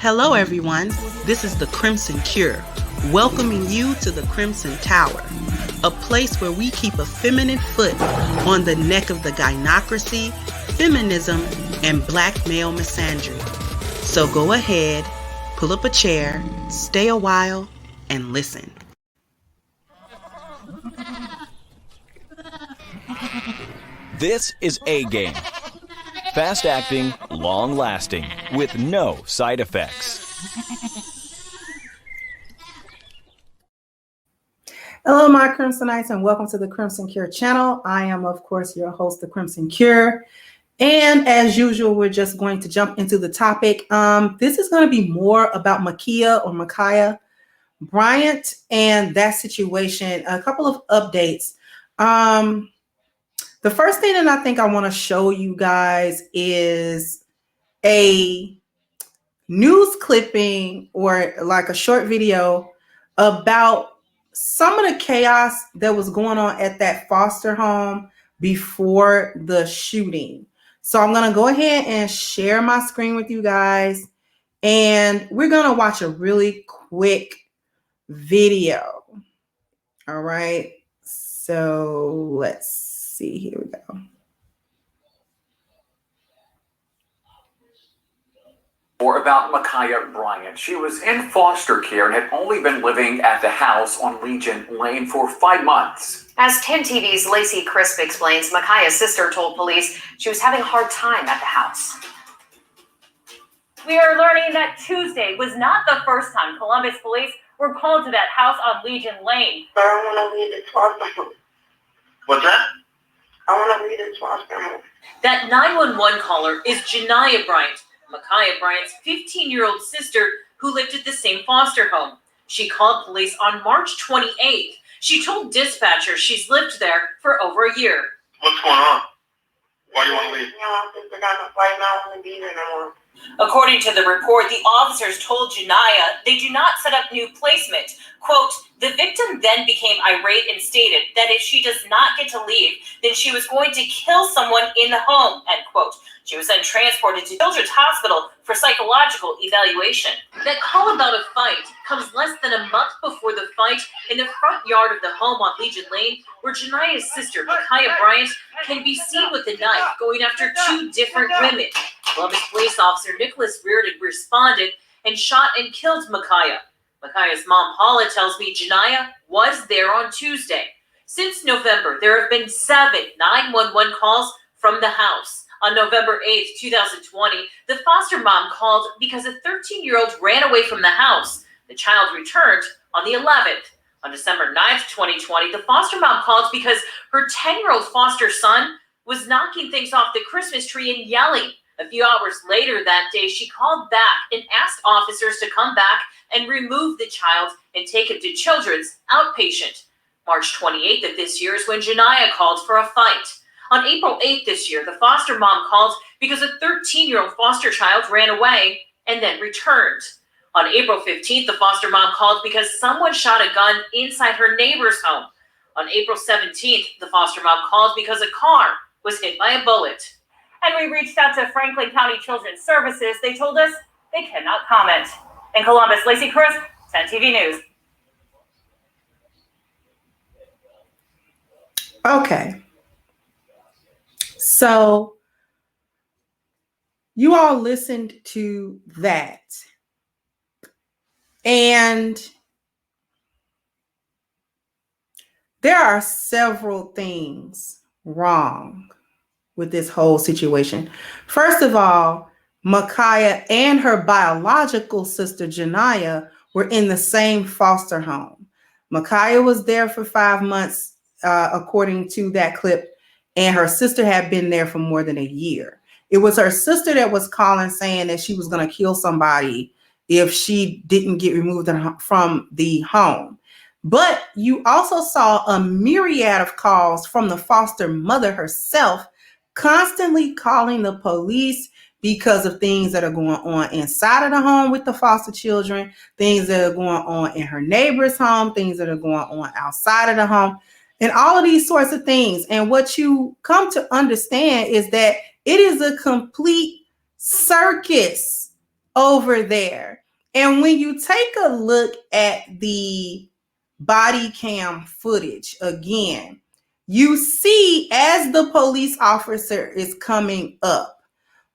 Hello everyone, this is the Crimson Cure, welcoming you to the Crimson Tower, a place where we keep a feminine foot on the neck of the gynocracy, feminism, and black male misandry. So go ahead, pull up a chair, stay a while, and listen. This is A-Game. Fast acting, long lasting, with no side effects. Hello, my Crimsonites, and welcome to the Crimson Cure channel. I am, of course, your host, the Crimson Cure. And as usual, we're just going to jump into the topic. This is going to be more about Ma'Khia Bryant and that situation. A couple of updates. The first thing that I think I want to show you guys is a news clipping or like a short video about some of the chaos that was going on at that foster home before the shooting. So I'm going to go ahead and share my screen with you guys, and we're going to watch a really quick video. All right. So let's see. Here we go. More about Ma'Khia Bryant. She was in foster care and had only been living at the house on Legion Lane for 5 months. As 10 TV's Lacey Crisp explains, Ma'Khia's sister told police she was having a hard time at the house. We are learning that Tuesday was not the first time Columbus police were called to that house on Legion Lane. But I want to leave this foster home. What's that? I want to leave this foster home. That 911 caller is Ma'Khia Bryant, Ma'Khia Bryant's 15-year-old sister who lived at the same foster home. She called police on March 28th. She told dispatchers she's lived there for over a year. What's going on? Why do you want to leave? Right now, I want to be there no more. According to the report, the officers told Ma'Khia they do not set up new placement. Quote, the victim then became irate and stated that if she does not get to leave, then she was going to kill someone in the home, end quote. She was then transported to Children's Hospital for psychological evaluation. That call about a fight comes less than a month before the fight in the front yard of the home on Legion Lane, where Jania's sister, Ma'Khia Bryant, can be seen with a knife going after two different women. Columbus police officer Nicholas Reardon responded and shot and killed Ma'Khia. Ma'Khia's mom, Paula, tells me Jania was there on Tuesday. Since November, there have been 7 911 calls from the house. On November 8th, 2020, the foster mom called because a 13-year-old ran away from the house. The child returned on the 11th. On December 9th, 2020, the foster mom called because her 10-year-old foster son was knocking things off the Christmas tree and yelling. A few hours later that day, she called back and asked officers to come back and remove the child and take him to Children's outpatient. March 28th of this year is when Jania called for a fight. On April 8th this year, the foster mom called because a 13-year-old foster child ran away and then returned. On April 15th, the foster mom called because someone shot a gun inside her neighbor's home. On April 17th, the foster mom called because a car was hit by a bullet. And we reached out to Franklin County Children's Services. They told us they cannot comment. In Columbus, Lacey Crisp, 10 TV News. Okay. So you all listened to that. And there are several things wrong with this whole situation. First of all, Ma'Khia and her biological sister, Jania, were in the same foster home. Ma'Khia was there for 5 months, according to that clip, and her sister had been there for more than a year. It was her sister that was calling saying that she was going to kill somebody if she didn't get removed from the home. But you also saw a myriad of calls from the foster mother herself, constantly calling the police because of things that are going on inside of the home with the foster children, things that are going on in her neighbor's home, things that are going on outside of the home, and all of these sorts of things. And what you come to understand is that it is a complete circus over there. And when you take a look at the body cam footage again, you see as the police officer is coming up,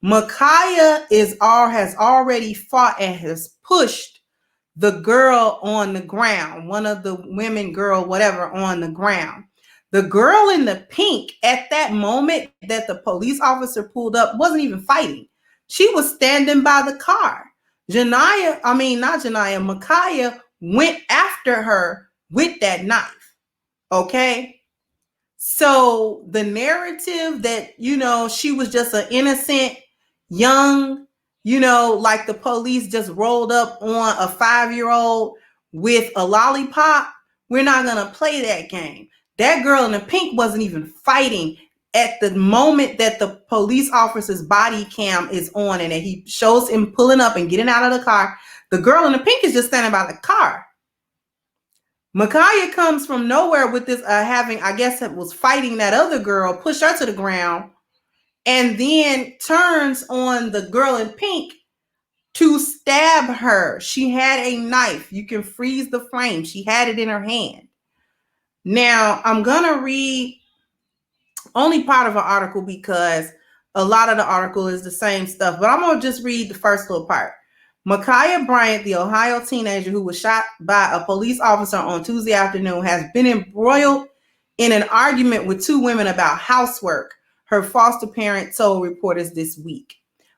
Ma'Khia has already fought and has pushed the girl on the ground, one of the women, girl, whatever, on the ground. The girl in the pink at that moment that the police officer pulled up wasn't even fighting. She was standing by the car. Ma'Khia went after her with that knife. Okay. So the narrative that, she was just an innocent, young, like the police just rolled up on a 5-year-old with a lollipop, we're not going to play that game. That girl in the pink wasn't even fighting at the moment that the police officer's body cam is on and he shows him pulling up and getting out of the car. The girl in the pink is just standing by the car. Ma'Khia comes from nowhere with this was fighting that other girl, pushed her to the ground, and then turns on the girl in pink to stab her. She had a knife. You can freeze the frame. She had it in her hand. Now, I'm going to read only part of an article because a lot of the article is the same stuff, but I'm going to just read the first little part. Ma'Khia Bryant, the Ohio teenager who was shot by a police officer on Tuesday afternoon, has been embroiled in an argument with two women about housework, her foster parent told reporters this week.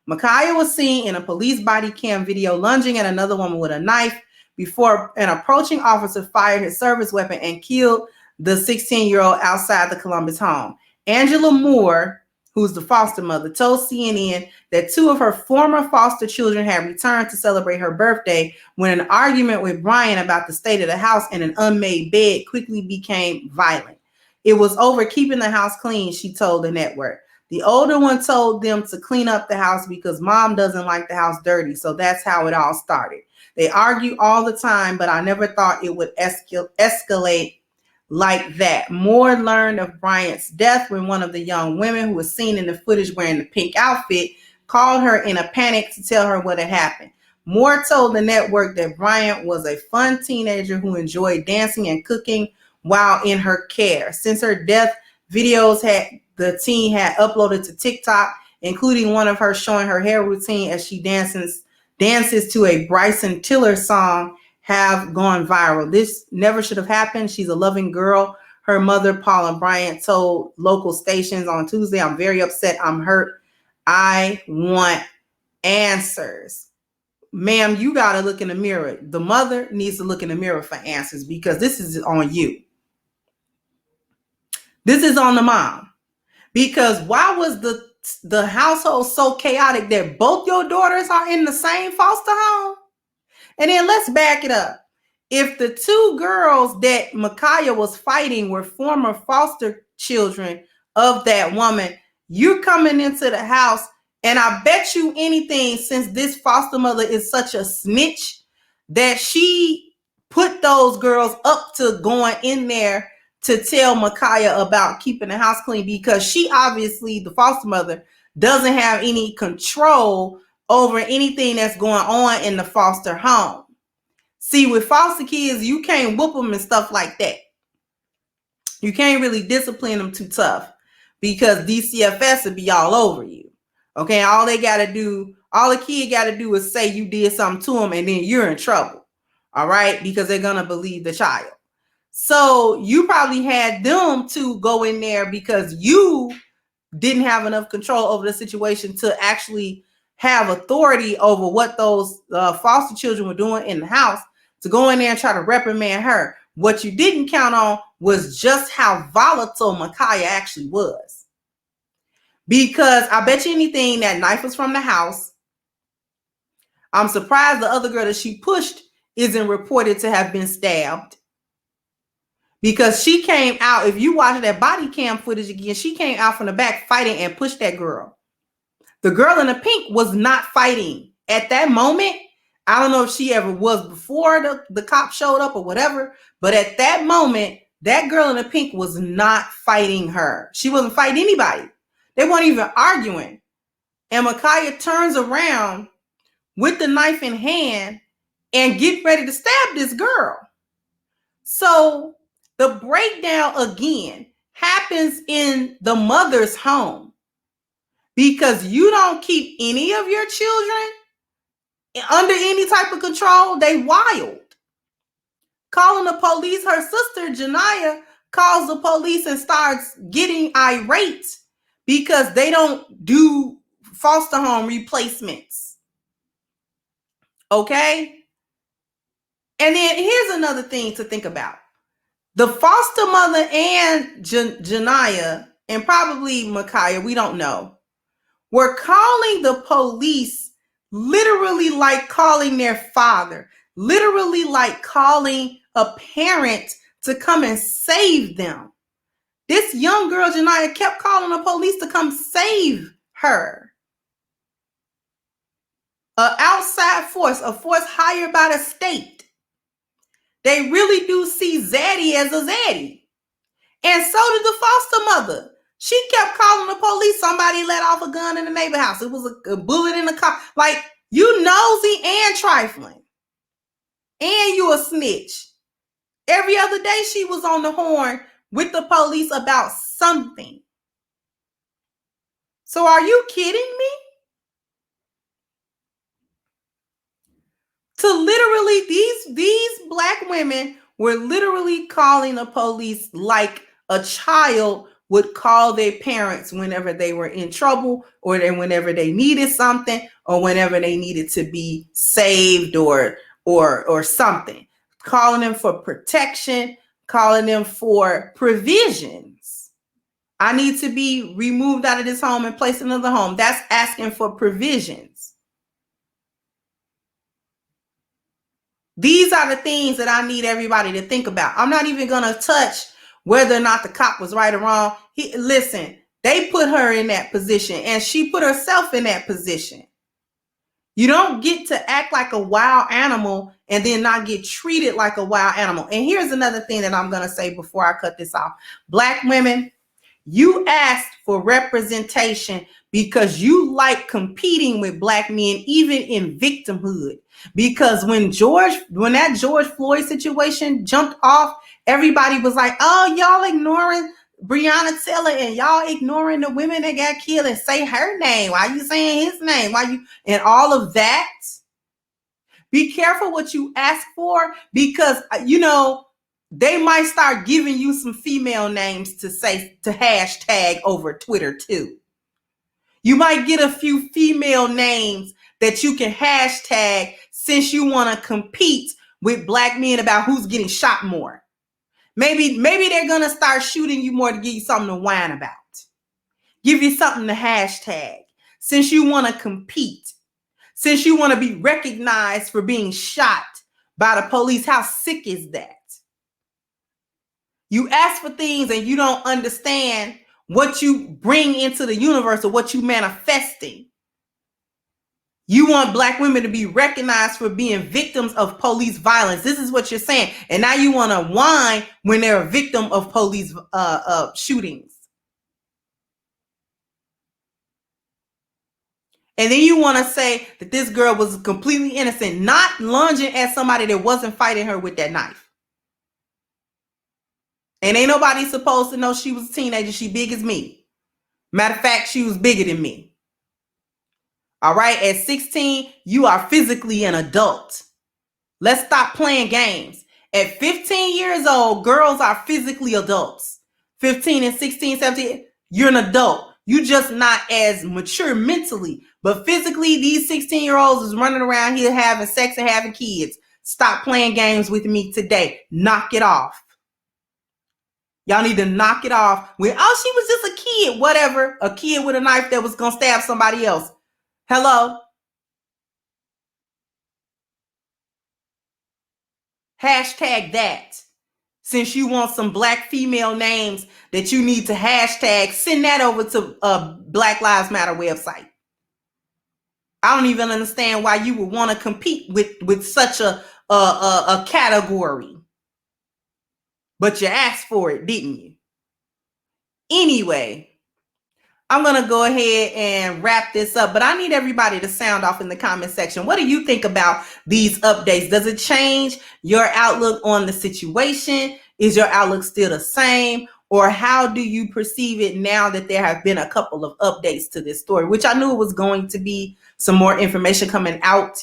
Ma'Khia was seen in a police body cam video lunging at another woman with a knife before an approaching officer fired his service weapon and killed the 16-year-old outside the Columbus home. Angela Moore, who's the foster mother, told CNN that two of her former foster children had returned to celebrate her birthday when an argument with Bryant about the state of the house and an unmade bed quickly became violent. It was over keeping the house clean, she told the network. The older one told them to clean up the house because mom doesn't like the house dirty, so that's how it all started. They argue all the time, but I never thought it would escalate like that. Moore learned of Bryant's death when one of the young women who was seen in the footage wearing the pink outfit called her in a panic to tell her what had happened. Moore told the network that Bryant was a fun teenager who enjoyed dancing and cooking while in her care. Since her death, videos the teen had uploaded to TikTok, including one of her showing her hair routine as she dances to a Bryson Tiller song, have gone viral. This never should have happened. She's a loving girl. Her mother, Paula Bryant, told local stations on Tuesday, I'm very upset. I'm hurt. I want answers. Ma'am, you got to look in the mirror. The mother needs to look in the mirror for answers because this is on you. This is on the mom. Because why was the household so chaotic that both your daughters are in the same foster home? And then let's back it up. If the two girls that Ma'Khia was fighting were former foster children of that woman, you're coming into the house, and I bet you anything, since this foster mother is such a snitch, that she put those girls up to going in there to tell Ma'Khia about keeping the house clean, because she obviously, the foster mother, doesn't have any control over anything that's going on in the foster home. See, with foster kids, you can't whoop them and stuff like that. You can't really discipline them too tough because DCFS would be all over you. Okay, all the kid got to do is say you did something to them and then you're in trouble. All right, because they're going to believe the child. So you probably had them to go in there because you didn't have enough control over the situation to actually have authority over what those foster children were doing in the house, to go in there and try to reprimand her. What you didn't count on was just how volatile Ma'Khia actually was. Because I bet you anything that knife was from the house. I'm surprised the other girl that she pushed isn't reported to have been stabbed. Because she came out, if you watch that body cam footage again, she came out from the back fighting and pushed that girl. The girl in the pink was not fighting at that moment. I don't know if she ever was before the cop showed up or whatever, but at that moment, that girl in the pink was not fighting her. She wasn't fighting anybody. They weren't even arguing. And Ma'Khia turns around with the knife in hand and get ready to stab this girl. So the breakdown again happens in the mother's home because you don't keep any of your children under any type of control. They wild. Calling the police, her sister Janiyah calls the police and starts getting irate because they don't do foster home replacements. Okay? And then here's another thing to think about. The foster mother and Janiyah, and probably Ma'Khia, we don't know, were calling the police literally like calling their father, literally like calling a parent to come and save them. This young girl, Janiyah, kept calling the police to come save her. An outside force, a force hired by the state. They really do see Zaddy as a Zaddy. And so did the foster mother. She kept calling the police. Somebody let off a gun in the neighbor house. It was a bullet in the car. Like, you nosy and trifling. And you a snitch. Every other day she was on the horn with the police about something. So are you kidding me? To literally, these black women were literally calling the police like a child would call their parents whenever they were in trouble, or whenever they needed something, or whenever they needed to be saved or something. Calling them for protection, calling them for provisions. I need to be removed out of this home and placed in another home. That's asking for provisions. These are the things that I need everybody to think about. I'm not even going to touch whether or not the cop was right or wrong. Listen, they put her in that position and she put herself in that position. You don't get to act like a wild animal and then not get treated like a wild animal. And here's another thing that I'm going to say before I cut this off. Black women, you asked for representation because you like competing with black men, even in victimhood. Because when that George Floyd situation jumped off, everybody was like, oh, y'all ignoring Breonna Taylor and y'all ignoring the women that got killed, and say her name. Why you saying his name? And all of that. Be careful what you ask for, because, they might start giving you some female names to hashtag over Twitter too. You might get a few female names that you can hashtag since you want to compete with black men about who's getting shot more. Maybe they're going to start shooting you more to give you something to whine about. Give you something to hashtag since you want to compete. Since you want to be recognized for being shot by the police. How sick is that? You ask for things and you don't understand what you bring into the universe or what you manifesting. You want black women to be recognized for being victims of police violence. This is what you're saying. And now you want to whine when they're a victim of police shootings. And then you want to say that this girl was completely innocent, not lunging at somebody that wasn't fighting her with that knife. And ain't nobody supposed to know she was a teenager. She big as me. Matter of fact, she was bigger than me. All right. At 16, you are physically an adult. Let's stop playing games. At 15 years old, girls are physically adults. 15 and 16, 17, you're an adult. You just not as mature mentally. But physically, these 16-year-olds is running around here having sex and having kids. Stop playing games with me today. Knock it off. Y'all need to knock it off. She was just a kid, whatever. A kid with a knife that was going to stab somebody else. Hello? Hashtag that. Since you want some black female names that you need to hashtag, send that over to a Black Lives Matter website. I don't even understand why you would want to compete with such a category. But you asked for it, didn't you? Anyway, I'm going to go ahead and wrap this up, but I need everybody to sound off in the comment section. What do you think about these updates? Does it change your outlook on the situation? Is your outlook still the same? Or how do you perceive it now that there have been a couple of updates to this story, which I knew it was going to be some more information coming out.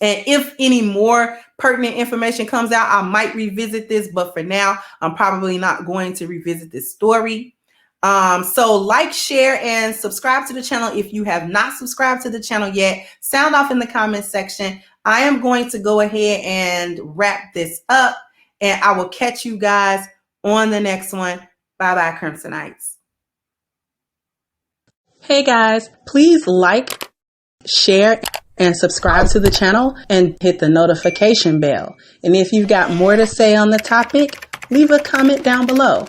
And if any more pertinent information comes out, I might revisit this, but for now, I'm probably not going to revisit this story. So like, share, and subscribe to the channel if you have not subscribed to the channel yet. Sound off in the comment section. I am going to go ahead and wrap this up, and I will catch you guys on the next one. Bye-bye, Crimsonites. Hey guys, please like, share, and subscribe to the channel and hit the notification bell. And if you've got more to say on the topic, leave a comment down below.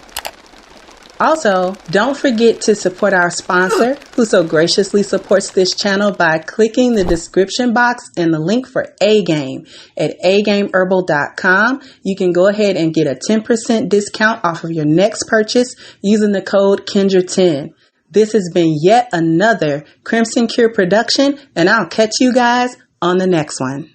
Also, don't forget to support our sponsor, who so graciously supports this channel by clicking the description box and the link for A-Game at agameherbal.com. You can go ahead and get a 10% discount off of your next purchase using the code Kendra10. This has been yet another Crimson Cure production, and I'll catch you guys on the next one.